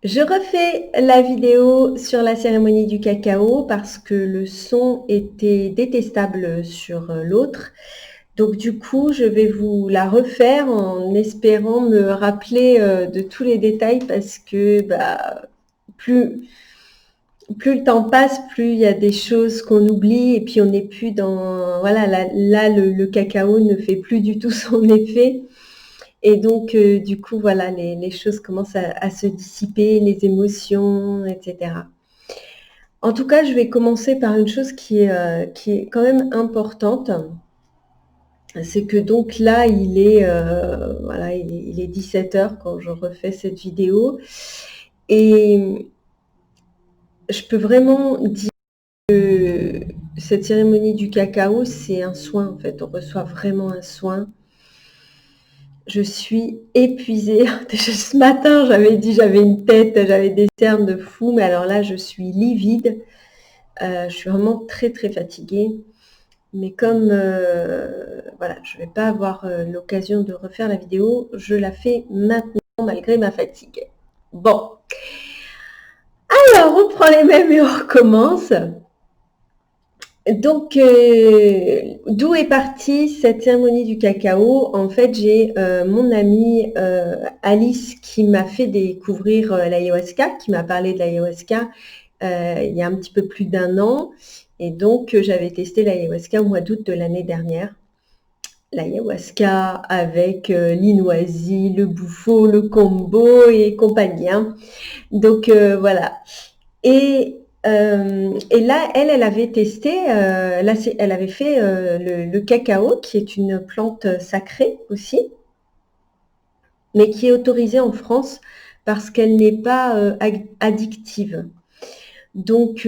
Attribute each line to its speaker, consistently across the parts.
Speaker 1: Je refais la vidéo sur la cérémonie du cacao parce que le son était détestable sur l'autre. Donc du coup, je vais vous la refaire en espérant me rappeler de tous les détails parce que plus, plus le temps passe, plus il y a des choses qu'on oublie et puis on n'est plus dans... Voilà, là, le cacao ne fait plus du tout son effet. Et donc, du coup, voilà, les choses commencent à se dissiper, les émotions, etc. En tout cas, je vais commencer par une chose qui est quand même importante. C'est que donc là, voilà, il est 17 heures quand je refais cette vidéo. Et je peux vraiment dire que cette cérémonie du cacao, c'est un soin en fait. On reçoit vraiment un soin. Je suis épuisée. Déjà ce matin, j'avais dit j'avais une tête, j'avais des cernes de fou, mais alors là, je suis livide. Je suis vraiment très très fatiguée. Mais comme voilà, je ne vais pas avoir l'occasion de refaire la vidéo, je la fais maintenant malgré ma fatigue. Bon, alors on prend les mêmes et on recommence. Donc, d'où est partie cette cérémonie du cacao? En fait, j'ai mon amie Alice qui m'a fait découvrir l'ayahuasca, qui m'a parlé de l'ayahuasca il y a un petit peu plus d'un an. Et donc, j'avais testé l'ayahuasca au mois d'août de l'année dernière. L'ayahuasca avec l'inoisie, le bouffo, le combo et compagnie. Hein. Donc, voilà. Et là, elle avait testé, elle avait fait le cacao, qui est une plante sacrée aussi, mais qui est autorisée en France parce qu'elle n'est pas addictive. Donc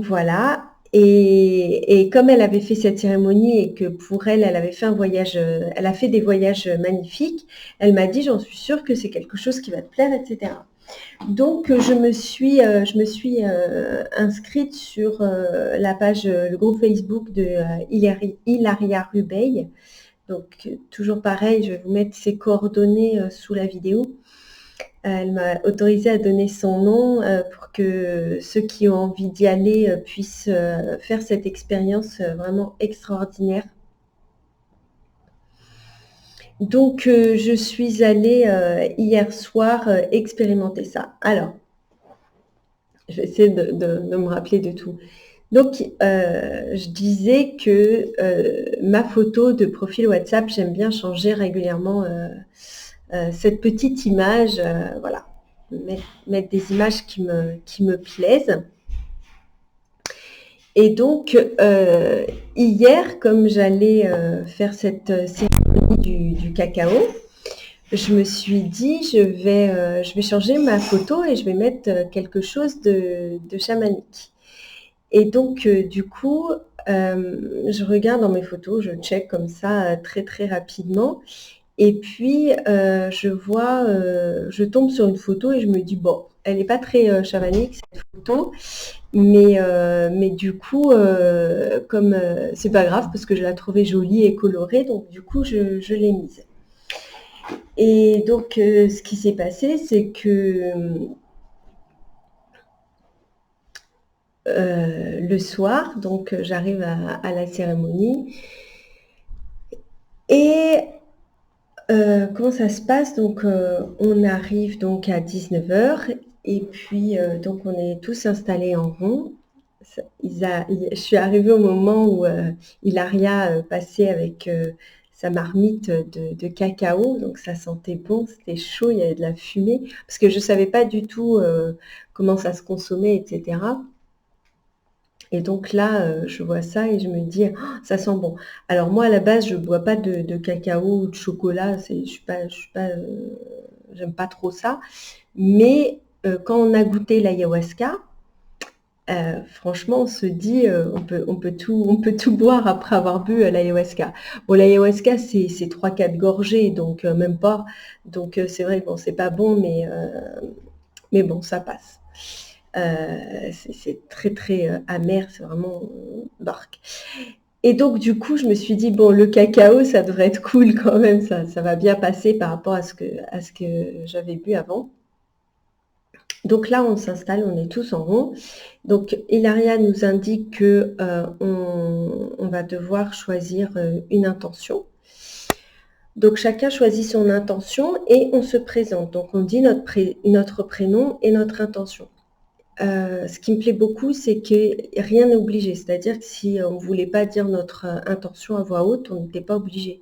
Speaker 1: voilà. Et comme elle avait fait cette cérémonie et que pour elle, elle avait fait un voyage, elle a fait des voyages magnifiques, elle m'a dit, j'en suis sûre que c'est quelque chose qui va te plaire, etc. Donc, je me suis inscrite sur la page, le groupe Facebook de Hilaria Rubeil. Donc, toujours pareil, je vais vous mettre ses coordonnées sous la vidéo. Elle m'a autorisé à donner son nom pour que ceux qui ont envie d'y aller puissent faire cette expérience vraiment extraordinaire. Donc, je suis allée hier soir expérimenter ça. Alors, je vais essayer de me rappeler de tout. Donc, je disais que ma photo de profil WhatsApp, j'aime bien changer régulièrement cette petite image, voilà, mettre des images qui me plaisent. Et donc, hier, comme j'allais faire cette cérémonie du cacao, je me suis dit, je vais changer ma photo et je vais mettre quelque chose de chamanique. Et donc, du coup, je regarde dans mes photos, je check comme ça très très rapidement. Et puis, je tombe sur une photo et je me dis, bon, elle n'est pas très chamanique cette photo, mais du coup, comme c'est pas grave parce que je la trouvais jolie et colorée, donc du coup, je l'ai mise. Et donc, ce qui s'est passé, c'est que le soir, donc j'arrive à la cérémonie et comment ça se passe? Donc, on arrive donc à 19 h et puis donc on est tous installés en rond. Je suis arrivée au moment où Hilaria passait avec sa marmite de cacao, donc ça sentait bon, c'était chaud, il y avait de la fumée, parce que je ne savais pas du tout comment ça se consommait, etc. Et donc là, je vois ça et je me dis: «Oh, ça sent bon». Alors moi, à la base, je ne bois pas de cacao ou de chocolat, j'aime pas trop ça. Mais quand on a goûté l'ayahuasca, franchement, on se dit, on peut tout boire après avoir bu l'ayahuasca. Bon, l'ayahuasca, c'est 3-4 gorgées, donc même pas. Donc c'est vrai que bon, c'est pas bon, mais bon, ça passe. C'est très très amer, c'est vraiment bark. Et donc du coup, je me suis dit, bon, le cacao, ça devrait être cool quand même, ça va bien passer par rapport à ce que j'avais bu avant. Donc là, on s'installe, on est tous en rond. Donc Hilaria nous indique que on va devoir choisir une intention. Donc chacun choisit son intention et on se présente. Donc on dit notre prénom et notre intention. Ce qui me plaît beaucoup, c'est que rien n'est obligé. C'est-à-dire que si on ne voulait pas dire notre intention à voix haute, on n'était pas obligé.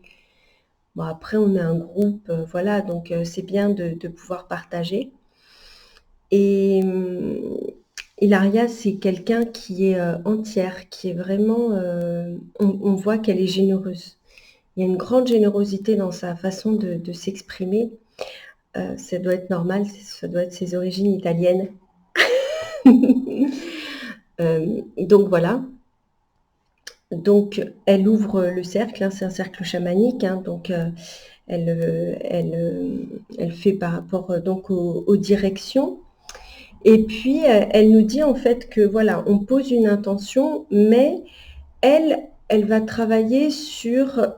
Speaker 1: Bon, après, on est un groupe, voilà, donc c'est bien de pouvoir partager. Et Hilaria, c'est quelqu'un qui est entière, qui est vraiment... on voit qu'elle est généreuse. Il y a une grande générosité dans sa façon de s'exprimer. Ça doit être normal, ça doit être ses origines italiennes. Donc voilà. Donc elle ouvre le cercle, hein, c'est un cercle chamanique, hein, donc elle fait par rapport donc aux directions. Et puis elle nous dit en fait que voilà, on pose une intention, mais elle va travailler sur,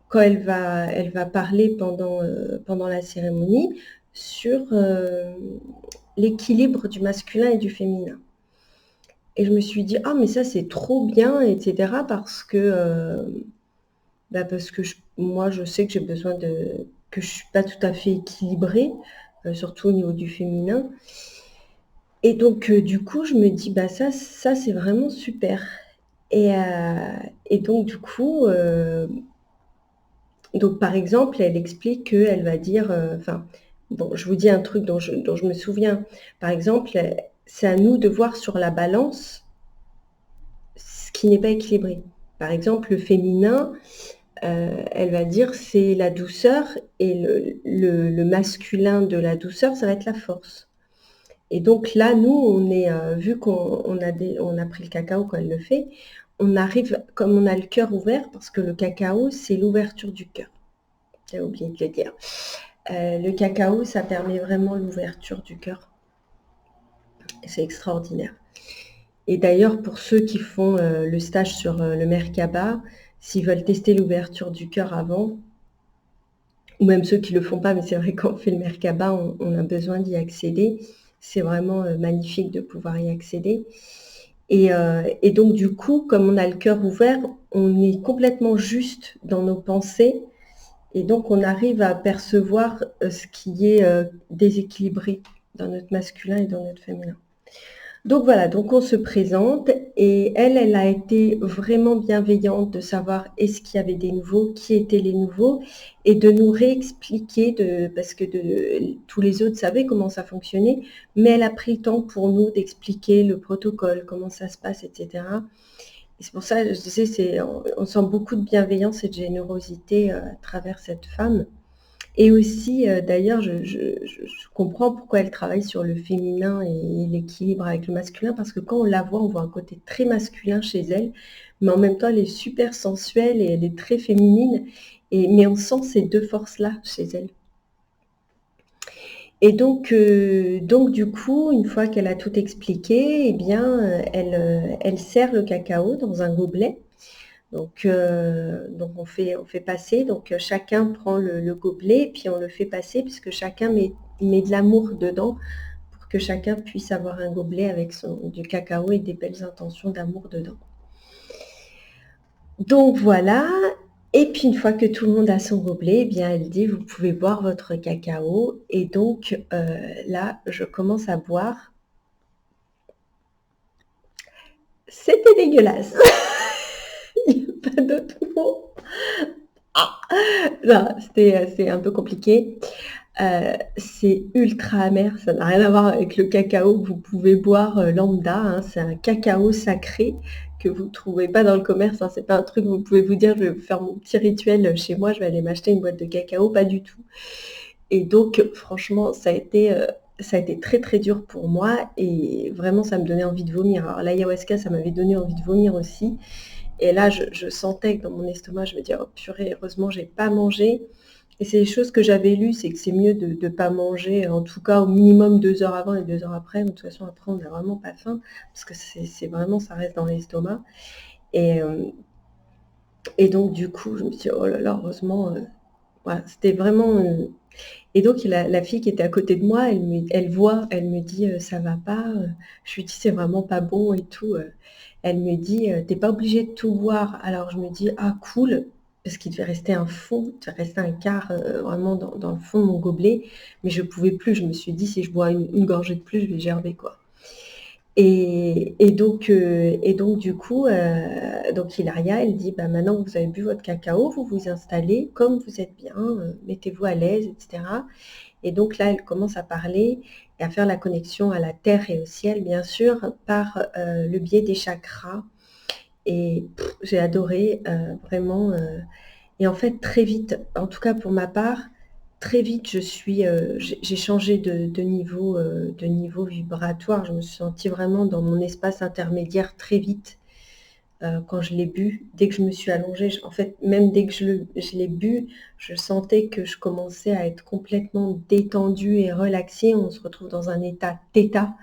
Speaker 1: quand elle va parler pendant la cérémonie, sur l'équilibre du masculin et du féminin. Et je me suis dit, ah, mais ça, c'est trop bien, etc. Parce que moi, je sais que j'ai besoin que je suis pas tout à fait équilibrée, surtout au niveau du féminin. Et donc, du coup, je me dis, bah, ça, c'est vraiment super. Et donc, du coup, donc, par exemple, elle explique qu'elle va dire, enfin, bon, je vous dis un truc dont je me souviens. Par exemple, c'est à nous de voir sur la balance ce qui n'est pas équilibré. Par exemple, le féminin, elle va dire c'est la douceur, et le masculin de la douceur, ça va être la force. Et donc là, nous, on est, vu qu'on a pris le cacao quand elle le fait, on arrive, comme on a le cœur ouvert, parce que le cacao, c'est l'ouverture du cœur. J'ai oublié de le dire. Le cacao, ça permet vraiment l'ouverture du cœur. C'est extraordinaire. Et d'ailleurs, pour ceux qui font le stage sur le Merkaba, s'ils veulent tester l'ouverture du cœur avant, ou même ceux qui ne le font pas, mais c'est vrai qu'on fait le Merkaba, on a besoin d'y accéder. C'est vraiment magnifique de pouvoir y accéder. Et donc, du coup, comme on a le cœur ouvert, on est complètement juste dans nos pensées. Et donc, on arrive à percevoir ce qui est déséquilibré dans notre masculin et dans notre féminin. Donc voilà, donc on se présente, et elle a été vraiment bienveillante de savoir est-ce qu'il y avait des nouveaux, qui étaient les nouveaux, et de nous réexpliquer, parce que tous les autres savaient comment ça fonctionnait, mais elle a pris le temps pour nous d'expliquer le protocole, comment ça se passe, etc. Et c'est pour ça que je disais, on sent beaucoup de bienveillance et de générosité à travers cette femme. Et aussi, d'ailleurs, je comprends pourquoi elle travaille sur le féminin et l'équilibre avec le masculin, parce que quand on la voit, on voit un côté très masculin chez elle, mais en même temps, elle est super sensuelle et elle est très féminine, mais on sent ces deux forces-là chez elle. Et donc, du coup, une fois qu'elle a tout expliqué, eh bien, elle sert le cacao dans un gobelet. Donc on fait passer, donc chacun prend le gobelet, puis on le fait passer, puisque chacun met de l'amour dedans, pour que chacun puisse avoir un gobelet avec du cacao et des belles intentions d'amour dedans. Donc voilà, et puis une fois que tout le monde a son gobelet, eh bien elle dit vous pouvez boire votre cacao, et donc là je commence à boire. C'était dégueulasse. Il n'y a pas d'autre mot. Ah, non, c'est un peu compliqué. C'est ultra amer, ça n'a rien à voir avec le cacao que vous pouvez boire lambda, hein. C'est un cacao sacré que vous ne trouvez pas dans le commerce, hein. C'est pas un truc que vous pouvez vous dire je vais faire mon petit rituel chez moi, je vais aller m'acheter une boîte de cacao, pas du tout. Et donc franchement, ça a été très très dur pour moi, et vraiment ça me donnait envie de vomir. Alors l'ayahuasca, ça m'avait donné envie de vomir aussi. Et là, je sentais que dans mon estomac, je me disais, oh purée, heureusement, j'ai pas mangé. Et c'est des choses que j'avais lues, c'est que c'est mieux de ne pas manger, en tout cas au minimum 2 heures avant et 2 heures après. De toute façon, après, on n'a vraiment pas faim, parce que c'est vraiment, ça reste dans l'estomac. Et donc, du coup, je me suis dit, oh là là, heureusement, voilà, c'était vraiment, et donc la fille qui était à côté de moi, elle voit, elle me dit: «Ça va pas?» Je lui dis: «C'est vraiment pas bon et tout», elle me dit: «Tu pas obligée de tout boire». Alors je me dis: «Ah cool», parce qu'il devait rester un fond, il devait rester un quart, vraiment dans le fond de mon gobelet, mais je pouvais plus. Je me suis dit: «Si je bois une gorgée de plus, je vais gerber, quoi». Et donc du coup, donc Hilaria, elle dit: «Bah, maintenant que vous avez bu votre cacao, vous vous installez comme vous êtes bien, mettez-vous à l'aise et cetera». Et donc là, elle commence à parler et à faire la connexion à la terre et au ciel, bien sûr, par, le biais des chakras. Et j'ai adoré, vraiment, et en fait, très vite, en tout cas pour ma part, très vite, j'ai changé de niveau vibratoire. Je me suis sentie vraiment dans mon espace intermédiaire très vite, quand je l'ai bu. Dès que je me suis allongée, en fait, même dès que je l'ai bu, je sentais que je commençais à être complètement détendue et relaxée. On se retrouve dans un état θ,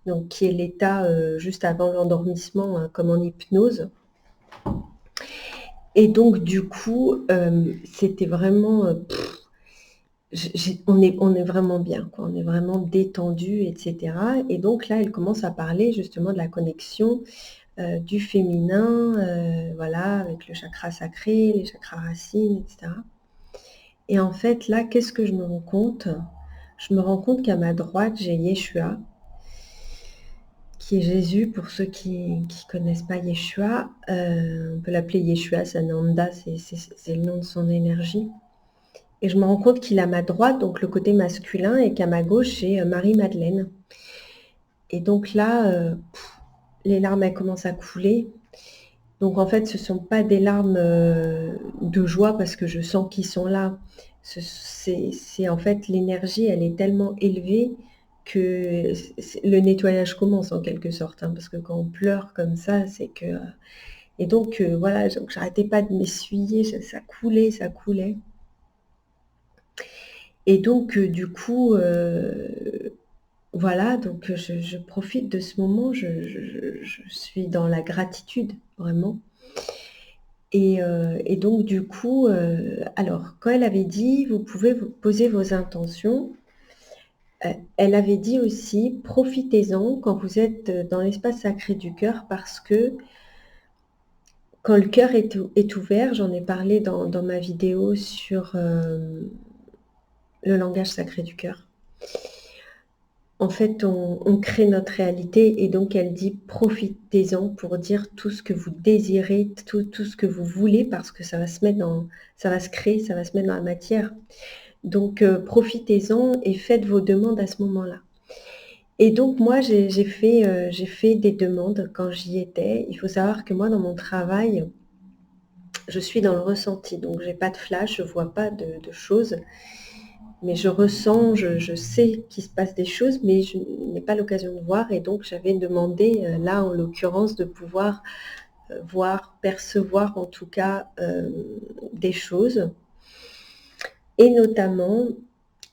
Speaker 1: donc qui est l'état, juste avant l'endormissement, comme en hypnose. Et donc du coup, c'était vraiment, on est vraiment bien, quoi. On est vraiment détendu et cetera. Et donc là, elle commence à parler justement de la connexion, du féminin, voilà, avec le chakra sacré, les chakras racines et cetera. Et en fait, là, qu'est-ce que je me rends compte? Je me rends compte qu'à ma droite, j'ai Yeshua, qui est Jésus pour ceux qui connaissent pas Yeshua. On peut l'appeler Yeshua, Sananda, c'est le nom de son énergie. Et je me rends compte qu'il est à ma droite, donc le côté masculin, et qu'à ma gauche, j'ai Marie-Madeleine. Et donc là, les larmes, elles commencent à couler. Donc en fait, ce ne sont pas des larmes, de joie parce que je sens qu'ils sont là. C'est en fait l'énergie, elle est tellement élevée que le nettoyage commence en quelque sorte, hein, parce que quand on pleure comme ça, c'est que... Et donc voilà, donc j'arrêtais pas de m'essuyer, ça coulait, ça coulait. Et donc du coup, voilà, donc je profite de ce moment, je suis dans la gratitude, vraiment. Et donc du coup, alors quand elle avait dit: «Vous pouvez vous poser vos intentions», elle avait dit aussi: «Profitez-en quand vous êtes dans l'espace sacré du cœur, parce que quand le cœur est ouvert», j'en ai parlé dans ma vidéo sur, le langage sacré du cœur. En fait, on crée notre réalité, et donc elle dit: «Profitez-en pour dire tout ce que vous désirez, tout ce que vous voulez, parce que ça va se créer, ça va se mettre dans la matière. Donc profitez-en et faites vos demandes à ce moment-là». Et donc moi, j'ai fait des demandes quand j'y étais. Il faut savoir que moi, dans mon travail, je suis dans le ressenti, donc j'ai pas de flash, je vois pas de choses. Mais je ressens, je sais qu'il se passe des choses, mais je n'ai pas l'occasion de voir. Et donc j'avais demandé, là en l'occurrence, de pouvoir, voir, percevoir en tout cas, des choses. Et notamment,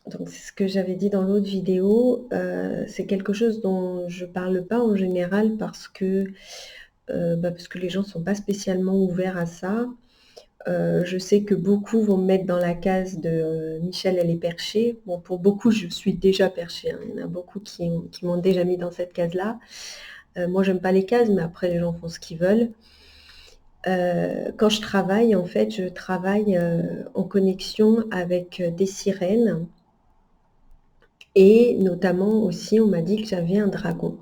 Speaker 1: donc c'est ce que j'avais dit dans l'autre vidéo, c'est quelque chose dont je parle pas en général parce que les gens sont pas spécialement ouverts à ça. Je sais que beaucoup vont me mettre dans la case de, Michel, elle est perchée. Bon, pour beaucoup, je suis déjà perchée, hein. Il y en a beaucoup qui m'ont déjà mis dans cette case-là. Moi, j'aime pas les cases, mais après, les gens font ce qu'ils veulent. Quand je travaille, en fait, je travaille, en connexion avec, des sirènes, et notamment aussi, on m'a dit que j'avais un dragon,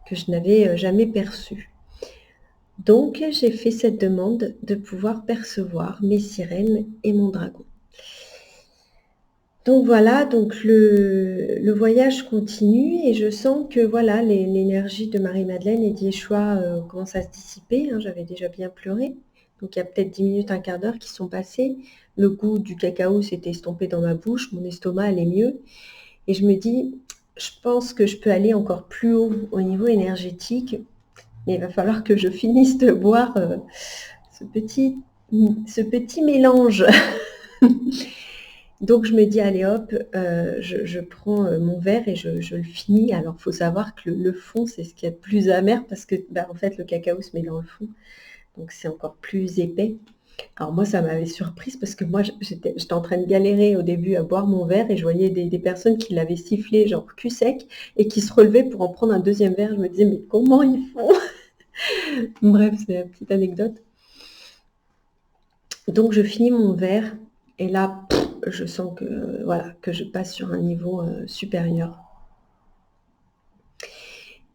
Speaker 1: que je n'avais, jamais perçu. Donc j'ai fait cette demande de pouvoir percevoir mes sirènes et mon dragon. Donc voilà, donc le voyage continue, et je sens que voilà, l'énergie de Marie-Madeleine et d'Yeshua commence à se dissiper, hein. J'avais déjà bien pleuré, donc il y a peut-être 10 minutes, un quart d'heure qui sont passés. Le goût du cacao s'est estompé dans ma bouche, mon estomac allait mieux, et je me dis: «Je pense que je peux aller encore plus haut au niveau énergétique, mais il va falloir que je finisse de boire ce petit mélange». Donc je me dis: «Allez hop, je prends, mon verre et je le finis». Alors il faut savoir que le fond, c'est ce qu'il y a de plus amer, parce que, en fait, le cacao se met dans le fond, donc c'est encore plus épais. Alors moi, ça m'avait surprise parce que moi, j'étais en train de galérer au début à boire mon verre et je voyais des personnes qui l'avaient sifflé genre cul sec et qui se relevaient pour en prendre un deuxième verre. Je me disais, mais comment ils font? Bref, c'est une petite anecdote. Donc je finis mon verre et là, je sens que, voilà, que je passe sur un niveau supérieur.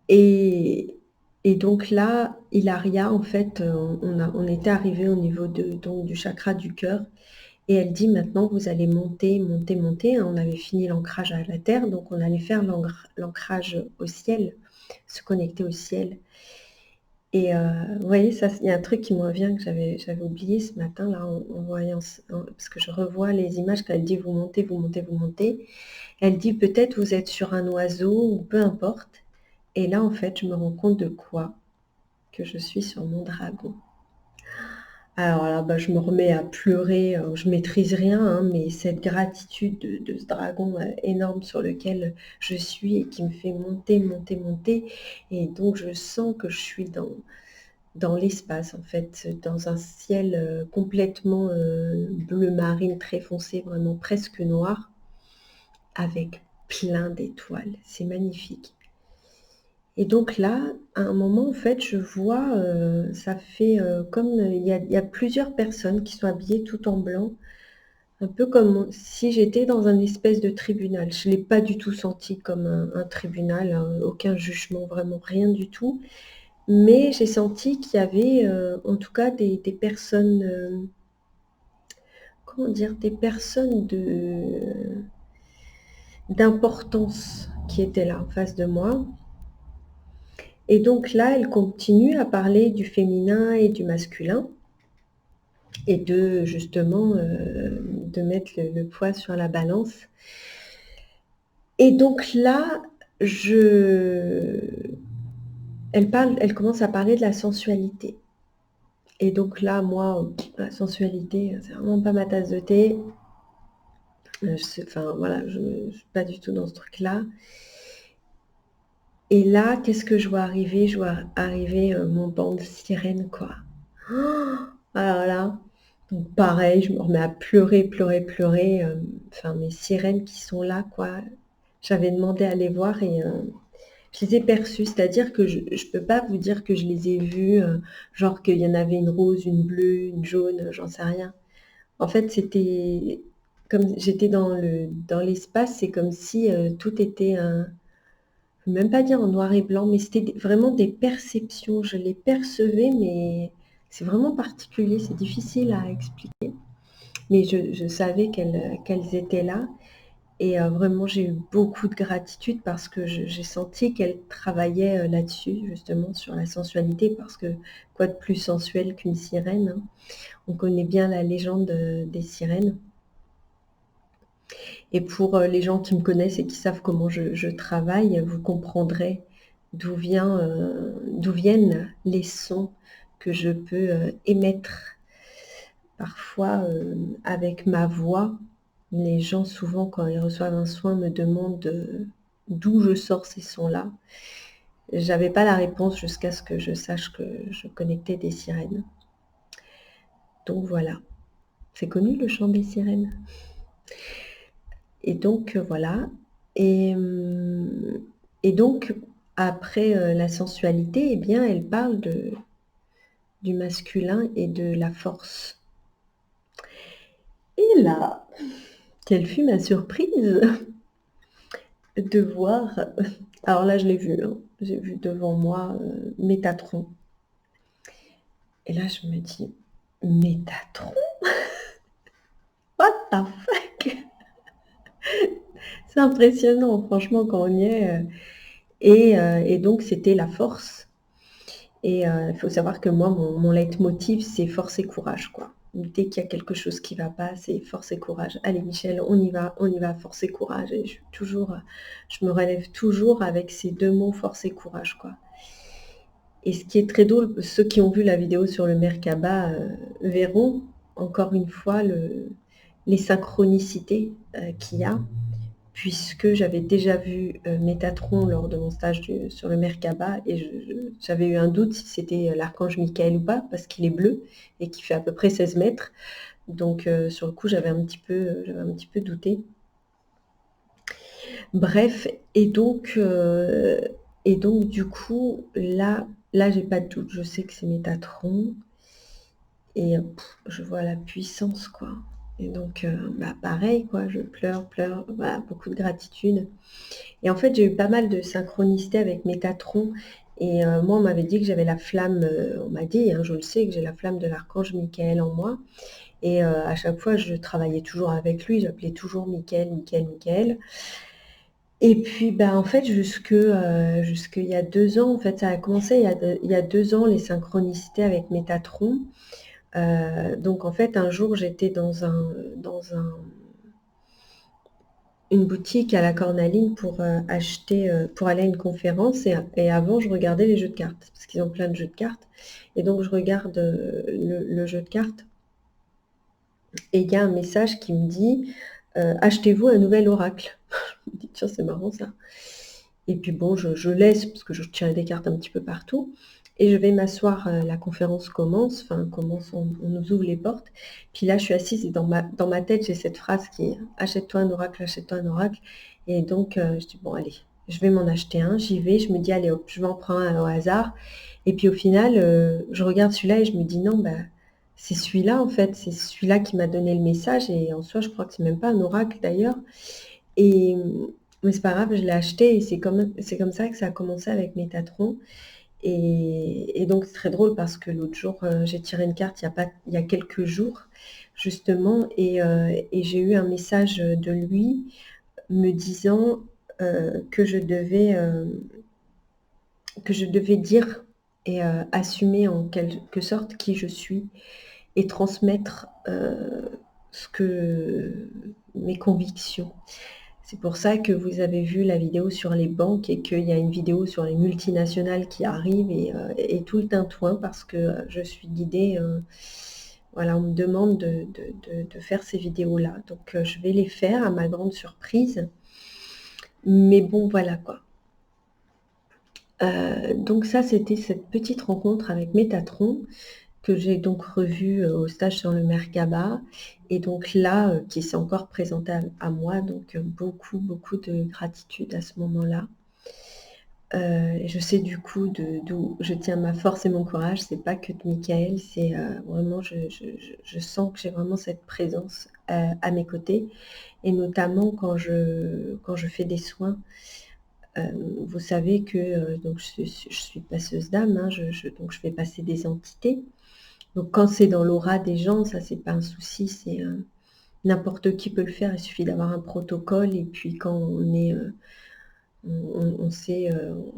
Speaker 1: Et, et donc là, Hilaria, en fait, on était arrivé au niveau donc, du chakra du cœur. Et elle dit maintenant, vous allez monter, monter, monter. On avait fini l'ancrage à la terre, donc on allait faire l'ancrage au ciel, se connecter au ciel. Et vous voyez, ça, il y a un truc qui me revient que j'avais oublié ce matin, là, en voyant, parce que je revois les images quand elle dit vous montez, vous montez, vous montez. Elle dit peut-être vous êtes sur un oiseau ou peu importe. Et là, en fait, je me rends compte de quoi? Que je suis sur mon dragon. Alors là, bah, je me remets à pleurer, je maîtrise rien, hein, mais cette gratitude de ce dragon énorme sur lequel je suis et qui me fait monter, monter, monter. Et donc, je sens que je suis dans l'espace, en fait, dans un ciel complètement bleu marine, très foncé, vraiment presque noir, avec plein d'étoiles. C'est magnifique. Et donc là, à un moment, en fait, je vois, ça fait comme il y a plusieurs personnes qui sont habillées tout en blanc, un peu comme si j'étais dans un espèce de tribunal. Je ne l'ai pas du tout senti comme un tribunal, hein, aucun jugement, vraiment rien du tout. Mais j'ai senti qu'il y avait en tout cas des personnes, comment dire, des personnes d'importance qui étaient là en face de moi. Et donc là, elle continue à parler du féminin et du masculin et de justement de mettre le poids sur la balance. Et donc là, elle commence à parler de la sensualité. Et donc là, moi, la sensualité, c'est vraiment pas ma tasse de thé. Enfin voilà, je ne suis pas du tout dans ce truc-là. Et là, qu'est-ce que je vois arriver? Je vois arriver mon banc de sirènes, quoi. Oh, alors là, donc pareil, je me remets à pleurer, pleurer, pleurer. Enfin, mes sirènes qui sont là, quoi. J'avais demandé à les voir et je les ai perçues. C'est-à-dire que je ne peux pas vous dire que je les ai vues, genre qu'il y en avait une rose, une bleue, une jaune, j'en sais rien. En fait, c'était comme j'étais dans l'espace, c'est comme si tout était je ne peux même pas dire en noir et blanc, mais c'était vraiment des perceptions. Je les percevais, mais c'est vraiment particulier, c'est difficile à expliquer. Mais je savais qu'elles étaient là. Et vraiment, j'ai eu beaucoup de gratitude parce que j'ai senti qu'elles travaillaient là-dessus, justement, sur la sensualité, parce que quoi de plus sensuel qu'une sirène, hein. On connaît bien la légende des sirènes. Et pour les gens qui me connaissent et qui savent comment je travaille, vous comprendrez d'où viennent les sons que je peux émettre. Parfois, avec ma voix, les gens souvent quand ils reçoivent un soin me demandent d'où je sors ces sons-là. J'avais pas la réponse jusqu'à ce que je sache que je connectais des sirènes. Donc voilà, c'est connu le chant des sirènes. Et donc voilà. Et, et donc après la sensualité, eh bien, elle parle du masculin et de la force. Et là, quelle fut ma surprise de voir, alors là je l'ai vu, hein, j'ai vu devant moi Métatron. Et là je me dis, Métatron? What the fuck? C'est impressionnant, franchement, quand on y est. Et donc, c'était la force. Et il faut savoir que moi, mon leitmotiv, c'est force et courage, quoi. Dès qu'il y a quelque chose qui ne va pas, c'est force et courage. Allez, Michel, on y va, force et courage. Et je me relève toujours avec ces deux mots, force et courage, quoi. Et ce qui est très drôle, ceux qui ont vu la vidéo sur le Merkaba verront encore une fois les synchronicités qu'il y a. puisque j'avais déjà vu Métatron lors de mon stage sur le Merkaba et j'avais eu un doute si c'était l'archange Michael ou pas, parce qu'il est bleu et qu'il fait à peu près 16 mètres. Donc sur le coup, j'avais un petit peu douté. Bref, et donc du coup, là, j'ai pas de doute. Je sais que c'est Métatron et je vois la puissance, quoi. Et donc, pareil, quoi, je pleure, voilà, beaucoup de gratitude. Et en fait, j'ai eu pas mal de synchronicité avec Métatron. Et moi, on m'avait dit que j'avais la flamme, on m'a dit, hein, je le sais, que j'ai la flamme de l'archange Michael en moi. Et à chaque fois, je travaillais toujours avec lui, j'appelais toujours Michael, Michael, Michael. Et puis, en fait, jusqu'il y a 2 ans, en fait, ça a commencé il y a 2 ans, les synchronicités avec Métatron. Donc en fait, un jour, j'étais dans une boutique à la Cornaline pour acheter, pour aller à une conférence. Et avant, je regardais les jeux de cartes, parce qu'ils ont plein de jeux de cartes. Et donc, je regarde le jeu de cartes. Et il y a un message qui me dit achetez-vous un nouvel oracle. Je me dis tiens, c'est marrant ça. Et puis bon, je laisse parce que je tirais des cartes un petit peu partout. Et je vais m'asseoir, la conférence commence, on nous ouvre les portes. Puis là, je suis assise et dans ma tête, j'ai cette phrase qui est achète-toi un oracle, achète-toi un oracle. Et donc, je dis bon, allez, je vais m'en acheter un. J'y vais, je me dis allez hop, je vais en prendre un au hasard. Et puis au final, je regarde celui-là et je me dis non, c'est celui-là en fait, c'est celui-là qui m'a donné le message. Et en soi, je crois que c'est même pas un oracle d'ailleurs. Et mais c'est pas grave, je l'ai acheté et c'est comme ça que ça a commencé avec Métatron. Et donc c'est très drôle parce que l'autre jour, j'ai tiré une carte il y a quelques jours justement et j'ai eu un message de lui me disant que je devais dire et assumer en quelque sorte qui je suis et transmettre mes convictions. C'est pour ça que vous avez vu la vidéo sur les banques et qu'il y a une vidéo sur les multinationales qui arrive et tout le tintouin parce que je suis guidée. Voilà, on me demande de faire ces vidéos-là. Donc je vais les faire à ma grande surprise. Mais bon, voilà quoi. Donc ça, c'était cette petite rencontre avec Métatron que j'ai donc revu au stage sur le Merkaba et donc là, qui s'est encore présenté à moi, donc beaucoup, beaucoup de gratitude à ce moment-là. Et je sais du coup d'où je tiens ma force et mon courage, c'est pas que de Michael, c'est vraiment je sens que j'ai vraiment cette présence à mes côtés et notamment quand je fais des soins. Vous savez que donc je suis passeuse d'âme, hein, donc je fais passer des entités. Donc quand c'est dans l'aura des gens, ça c'est pas un souci, c'est n'importe qui peut le faire, il suffit d'avoir un protocole et puis quand on sait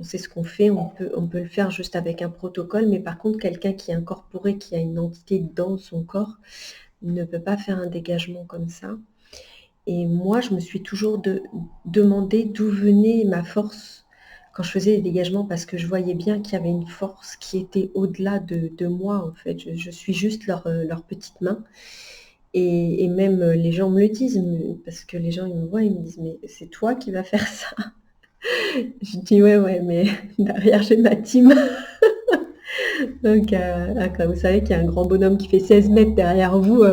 Speaker 1: ce qu'on fait, on peut le faire juste avec un protocole, mais par contre quelqu'un qui est incorporé, qui a une entité dans son corps, ne peut pas faire un dégagement comme ça. Et moi, je me suis toujours demandé d'où venait ma force quand je faisais les dégagements, parce que je voyais bien qu'il y avait une force qui était au-delà de moi, en fait. Je suis juste leur petite main. Et même les gens me le disent, parce que les gens, ils me voient, ils me disent, mais c'est toi qui vas faire ça. Je dis, ouais, mais derrière, j'ai ma team. Donc, quand vous savez qu'il y a un grand bonhomme qui fait 16 mètres derrière vous,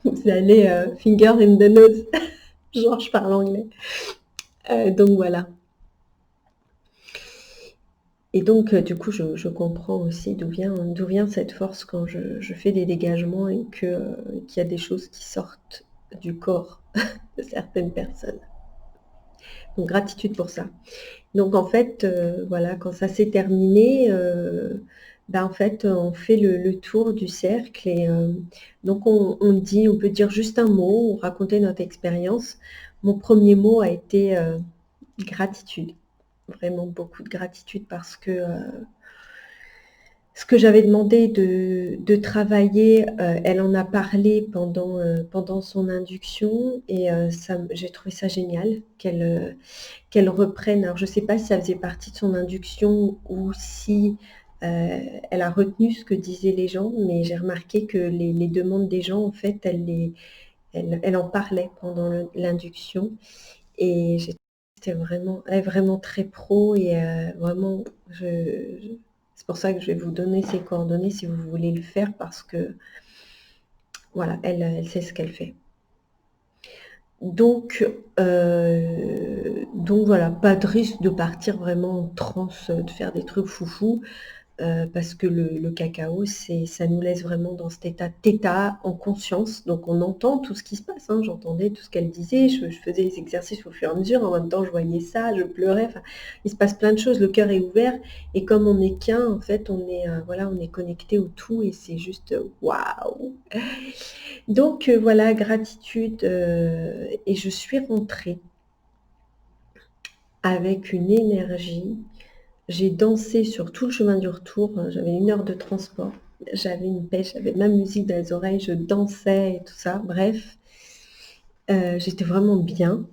Speaker 1: vous allez finger in the nose. Genre, je parle anglais. Donc voilà. Et donc, du coup, je comprends aussi d'où vient cette force quand je fais des dégagements et qu'il y a des choses qui sortent du corps de certaines personnes. Donc, gratitude pour ça. Donc, en fait, voilà, quand ça s'est terminé, en fait, on fait le tour du cercle et donc on peut dire juste un mot ou raconter notre expérience. Mon premier mot a été gratitude. Vraiment beaucoup de gratitude parce que ce que j'avais demandé de travailler, elle en a parlé pendant son induction et j'ai trouvé ça génial qu'elle reprenne. Alors je ne sais pas si ça faisait partie de son induction ou si elle a retenu ce que disaient les gens, mais j'ai remarqué que les demandes des gens, en fait, elle en parlait pendant l'induction. et j'étais vraiment, vraiment très pro et vraiment, c'est pour ça que je vais vous donner ses coordonnées si vous voulez le faire parce que, voilà, elle sait ce qu'elle fait. Donc voilà, pas de risque de partir vraiment en transe, de faire des trucs foufou. Parce que le cacao, ça nous laisse vraiment dans cet état thêta, en conscience. Donc on entend tout ce qui se passe, hein. J'entendais tout ce qu'elle disait, je faisais les exercices au fur et à mesure, en même temps je voyais ça, je pleurais, enfin, il se passe plein de choses, le cœur est ouvert et comme on n'est qu'un, en fait, voilà, on est connecté au tout et c'est juste, waouh! Donc voilà, gratitude, et je suis rentrée avec une énergie. J'ai dansé sur tout le chemin du retour, j'avais 1 heure de transport. J'avais une pêche, j'avais ma musique dans les oreilles, je dansais et tout ça. Bref, j'étais vraiment bien.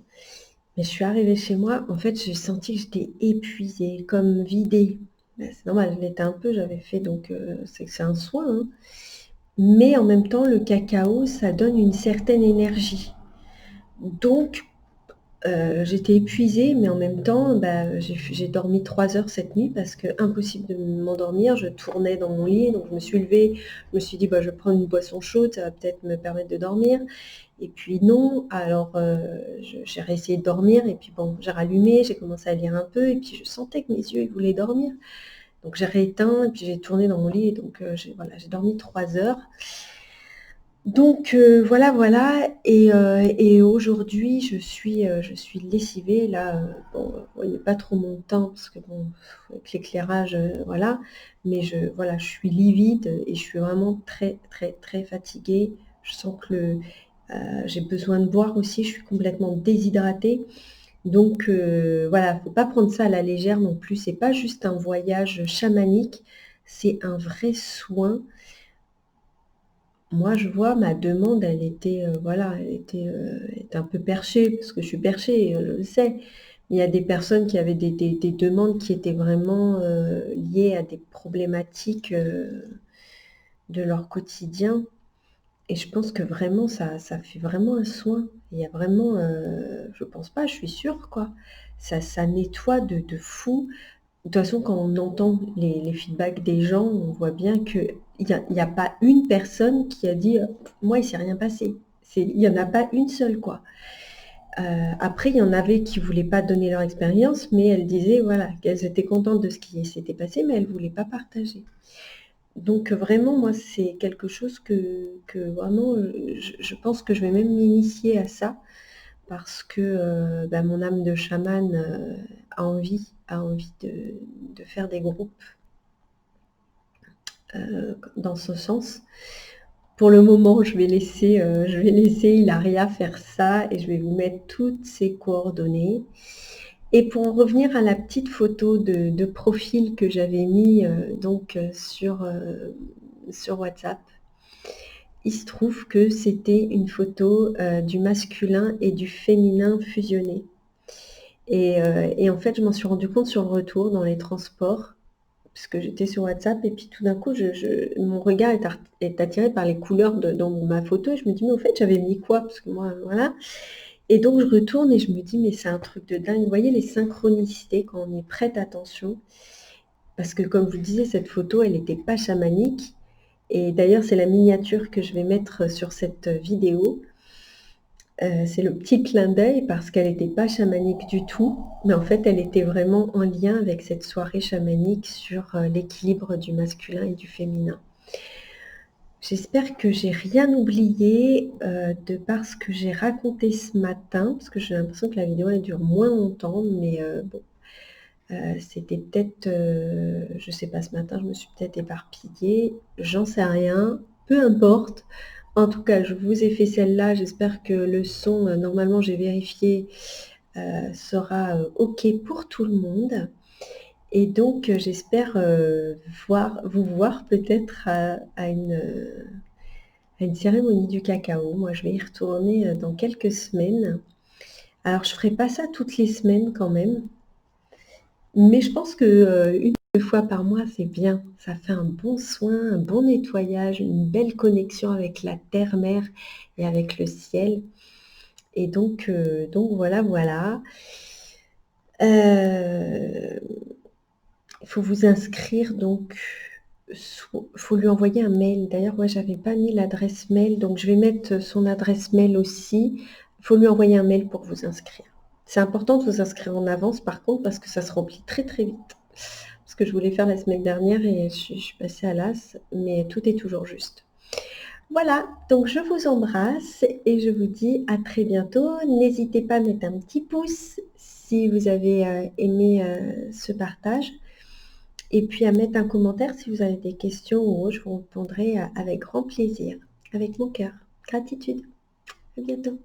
Speaker 1: Mais je suis arrivée chez moi, en fait, j'ai senti que j'étais épuisée, comme vidée. C'est normal, je l'étais un peu, j'avais fait donc c'est un soin, hein. Mais en même temps, le cacao, ça donne une certaine énergie. Donc j'étais épuisée, mais en même temps, bah, j'ai dormi 3 heures cette nuit parce que impossible de m'endormir. Je tournais dans mon lit, donc je me suis levée, je me suis dit: «Bah, je vais prendre une boisson chaude, ça va peut-être me permettre de dormir» et puis non, alors j'ai réessayé de dormir et puis bon, j'ai rallumé, j'ai commencé à lire un peu et puis je sentais que mes yeux, ils voulaient dormir. Donc j'ai rééteint et puis j'ai tourné dans mon lit et donc j'ai dormi 3 heures. Donc voilà, voilà et aujourd'hui je suis lessivée là, bon, vous voyez pas trop mon teint parce que bon, avec l'éclairage, voilà, mais voilà, je suis livide et je suis vraiment très, très, très fatiguée. Je sens que j'ai besoin de boire aussi, je suis complètement déshydratée. Donc voilà, faut pas prendre ça à la légère non plus. C'est pas juste un voyage chamanique, c'est un vrai soin. Moi, je vois ma demande, elle était, voilà, elle était un peu perchée, parce que je suis perchée, je le sais. Il y a des personnes qui avaient des demandes qui étaient vraiment, liées à des problématiques, de leur quotidien et je pense que vraiment ça fait vraiment un soin. Il y a vraiment, je pense pas, je suis sûre, quoi. Ça nettoie de fou. De toute façon, quand on entend les feedbacks des gens, on voit bien qu'il y a pas une personne qui a dit, «Moi, il s'est rien passé». Il y en a pas une seule, quoi. Après, il y en avait qui voulaient pas donner leur expérience, mais elles disaient, voilà, qu'elles étaient contentes de ce qui s'était passé, mais elles voulaient pas partager. Donc vraiment, moi, c'est quelque chose que vraiment, je pense que je vais même m'initier à ça parce que, bah, mon âme de chamane, a envie de faire des groupes, dans ce sens. Pour le moment, je vais laisser Hilaria faire ça et je vais vous mettre toutes ses coordonnées. Et pour en revenir à la petite photo de profil que j'avais mis, donc, sur WhatsApp, il se trouve que c'était une photo, du masculin et du féminin fusionnés. Et en fait, je m'en suis rendu compte sur le retour dans les transports, parce que j'étais sur WhatsApp et puis tout d'un coup, mon regard est attiré par les couleurs dans ma photo et je me dis: «Mais au fait, j'avais mis quoi?» parce que moi, voilà et donc je retourne et je me dis: «Mais c'est un truc de dingue». Vous voyez les synchronicités quand on y prête attention? Parce que comme je vous le disais, cette photo, elle n'était pas chamanique et d'ailleurs, c'est la miniature que je vais mettre sur cette vidéo. C'est le petit clin d'œil parce qu'elle n'était pas chamanique du tout, mais en fait, elle était vraiment en lien avec cette soirée chamanique sur, l'équilibre du masculin et du féminin. J'espère que j'ai rien oublié, de par ce que j'ai raconté ce matin, parce que j'ai l'impression que la vidéo, elle dure moins longtemps, mais bon, c'était peut-être, je sais pas, ce matin, je me suis peut-être éparpillée, j'en sais rien, peu importe. En tout cas, je vous ai fait celle-là, j'espère que le son, normalement j'ai vérifié, sera, OK pour tout le monde et donc j'espère, vous voir peut-être à une cérémonie du cacao. Moi, je vais y retourner, dans quelques semaines. Alors je ferai pas ça toutes les semaines quand même, mais je pense que, 1 fois par mois, c'est bien. Ça fait un bon soin, un bon nettoyage, une belle connexion avec la terre-mère et avec le ciel Et donc voilà, voilà. Il faut vous inscrire, donc il faut lui envoyer un mail. D'ailleurs, moi, j'avais pas mis l'adresse mail, donc je vais mettre son adresse mail aussi. Il faut lui envoyer un mail pour vous inscrire. C'est important de vous inscrire en avance, par contre, parce que ça se remplit très très vite. Parce que je voulais faire la semaine dernière et je suis passée à l'as, mais tout est toujours juste. Voilà, donc je vous embrasse et je vous dis à très bientôt. N'hésitez pas à mettre un petit pouce si vous avez aimé ce partage. Et puis à mettre un commentaire si vous avez des questions ou autre, je vous répondrai avec grand plaisir, avec mon cœur. Gratitude. À bientôt.